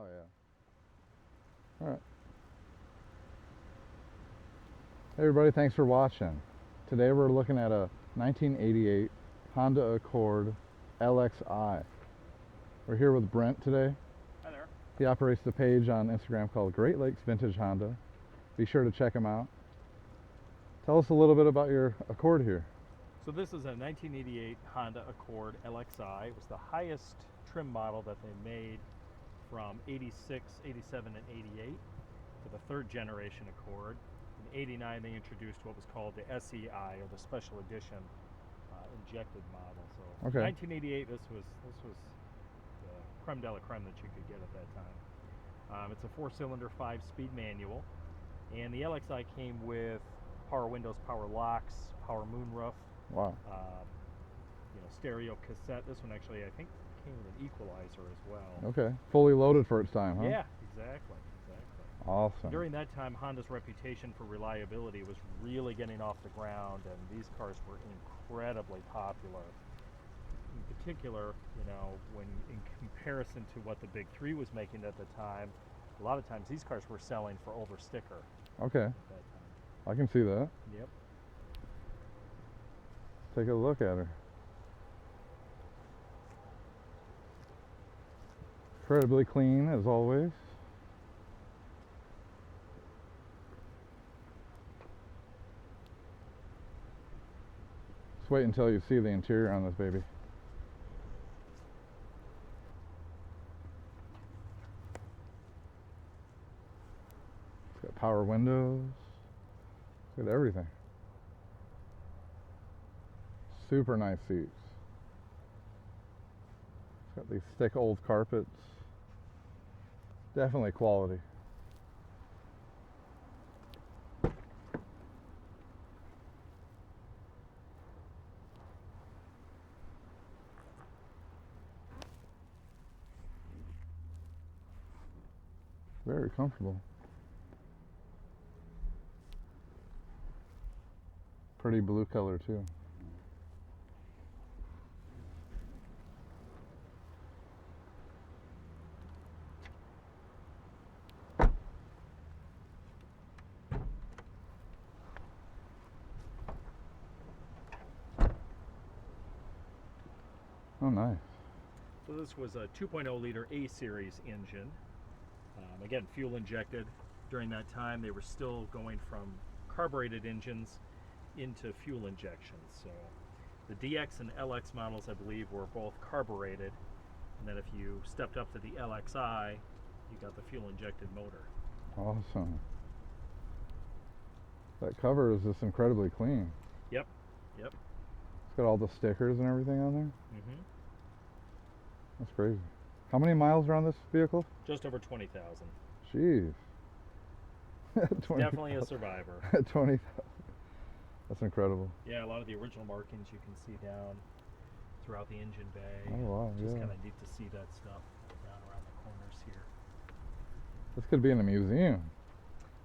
yeah. All right. Hey everybody, thanks for watching. Today we're looking at a 1988 Honda Accord LXi. We're here with Brent today. Hi there. He operates the page on Instagram called Great Lakes Vintage Honda. Be sure to check him out. Tell us a little bit about your Accord here. So this is a 1988 Honda Accord LXi. It was the highest trim model that they made from 86, 87, and 88 for the third generation Accord. In 89 they introduced what was called the SEI, or the special edition injected model. So Okay. 1988, this was the creme de la creme that you could get at that time. It's a 4-cylinder 5-speed manual, and the LXi came with power windows, power locks, power moonroof. Wow. Stereo cassette. This one actually, I think, came with an equalizer as well. Okay. Fully loaded for its time, huh? Yeah, exactly. Awesome. During that time, Honda's reputation for reliability was really getting off the ground, and these cars were incredibly popular. In particular, when in comparison to what the Big Three was making at the time, a lot of times these cars were selling for over sticker. Okay. At that time. I can see that. Yep. Take a look at her. Incredibly clean as always. Just wait until you see the interior on this baby. It's got power windows. It's got everything. Super nice seats. It's got these thick old carpets. Definitely quality. Very comfortable. Pretty blue color too. Oh, nice. So this was a 2.0 liter A-series engine. Again, fuel injected. During that time, they were still going from carbureted engines into fuel injection. So the DX and LX models, I believe, were both carbureted. And then if you stepped up to the LXi, you got the fuel injected motor. Awesome. That cover is just incredibly clean. Yep. It's got all the stickers and everything on there. Mm-hmm. That's crazy. How many miles are on this vehicle? Just over 20,000. Jeez. Definitely a survivor. 20,000. That's incredible. Yeah, a lot of the original markings you can see down throughout the engine bay. Oh wow, Just yeah. kind of neat to see that stuff down around the corners here. This could be in a museum.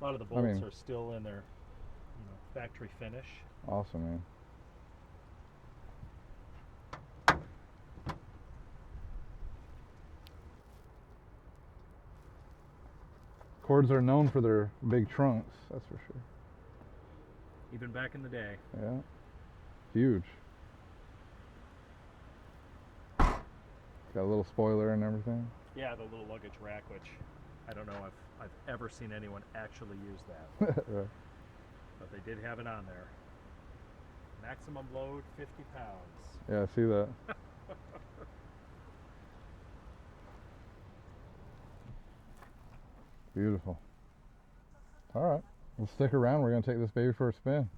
A lot of the bolts are still in their factory finish. Awesome, man. Accords are known for their big trunks, that's for sure. Even back in the day. Yeah, huge. Got a little spoiler and everything. Yeah, the little luggage rack, which I don't know if I've ever seen anyone actually use that. Right. But they did have it on there. Maximum load, 50 pounds. Yeah, I see that. Beautiful. All right, we'll stick around. We're going to take this baby for a spin.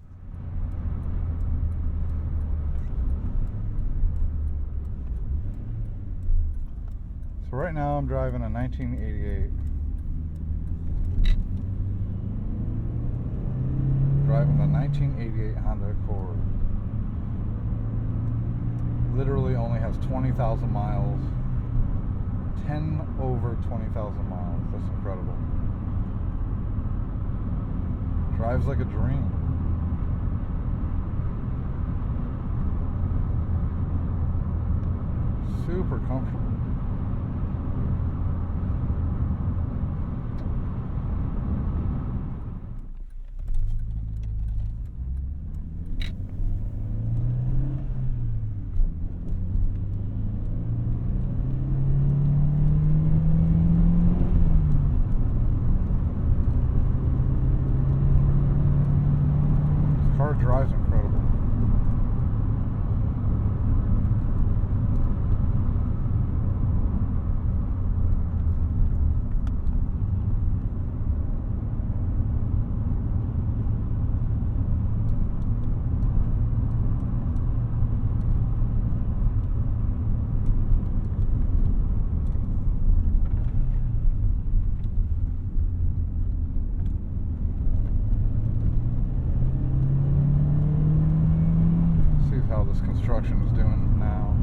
So right now I'm driving a 1988. Driving the 1988 Honda Accord. Literally only has 20,000 miles. 10 over 20,000 miles. That's incredible. Drives like a dream. Super comfortable. construction is doing now.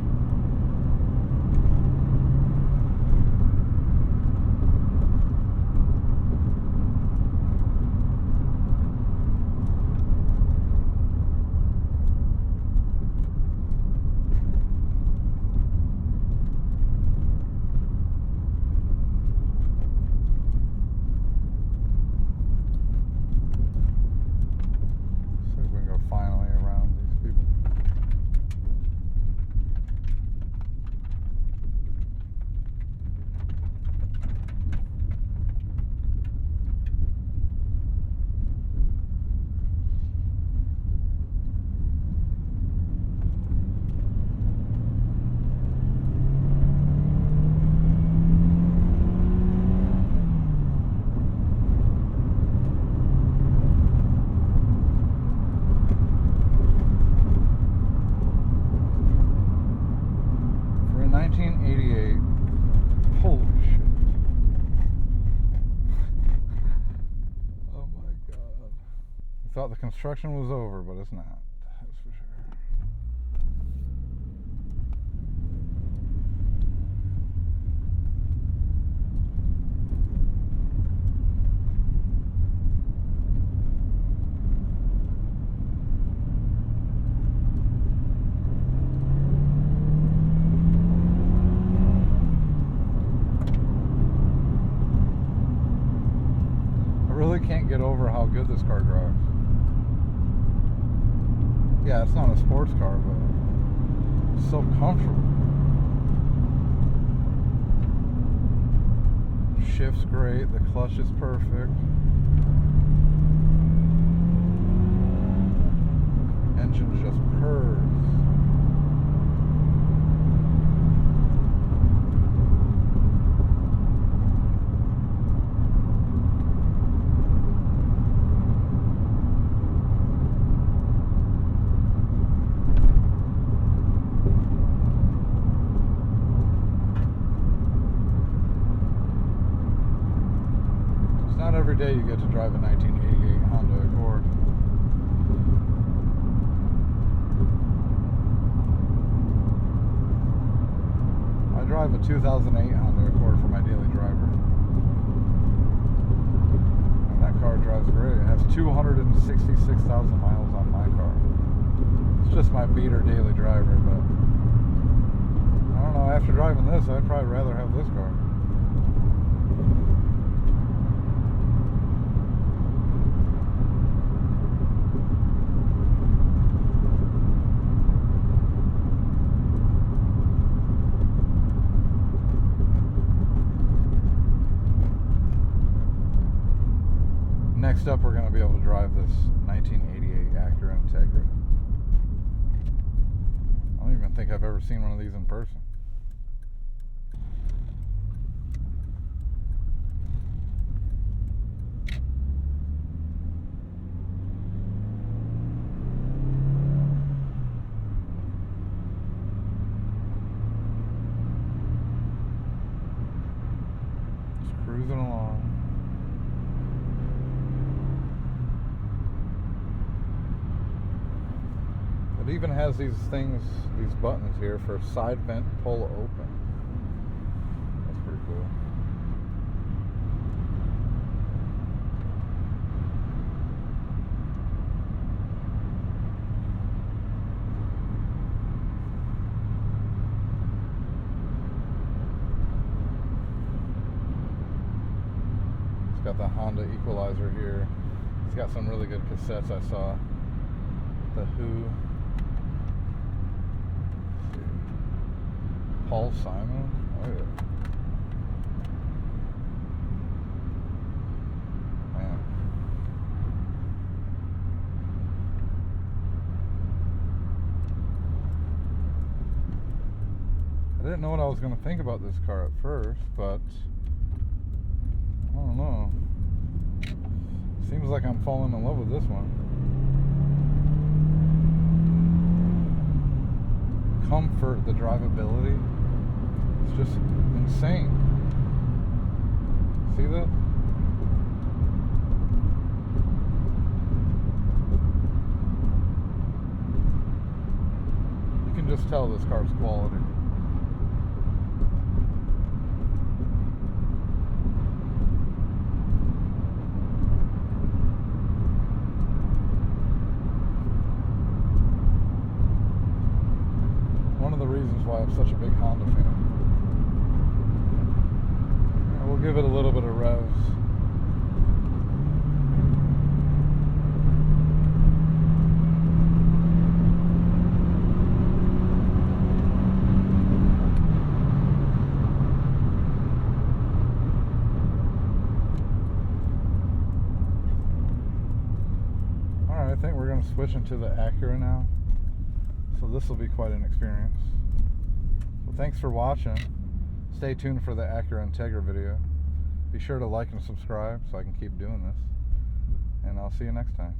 See if we can go finally around these people. For a 1988, holy shit. Oh my god. I thought the construction was over, but it's not. That's for sure. I really can't get over how good this car drives. Yeah, it's not a sports car, but it's so comfortable. Shift's great, the clutch is perfect. Engine just purrs. It's not every day you get to drive a 1988 Honda Accord. I drive a 2008 Honda Accord for my daily driver. And that car drives great. It has 266,000 miles on my car. It's just my beater daily driver, but I don't know, after driving this, I'd probably rather have this car. Next up, we're going to be able to drive this 1988 Acura Integra. I don't even think I've ever seen one of these in person. Just cruising along. It even has these things, these buttons here for side vent pull open. That's pretty cool. It's got the Honda equalizer here. It's got some really good cassettes I saw. The Who. Paul Simon? Oh yeah. Man. I didn't know what I was going to think about this car at first, but I don't know. Seems like I'm falling in love with this one. Comfort, the drivability. It's just insane. See that? You can tell this car's quality. One of the reasons why I'm such a big Honda fan. Yeah, we'll give it a little bit of revs. I think we're going to switch into the Acura now, so this will be quite an experience. Well, thanks for watching. Stay tuned for the Acura Integra video. Be sure to like and subscribe so I can keep doing this, and I'll see you next time.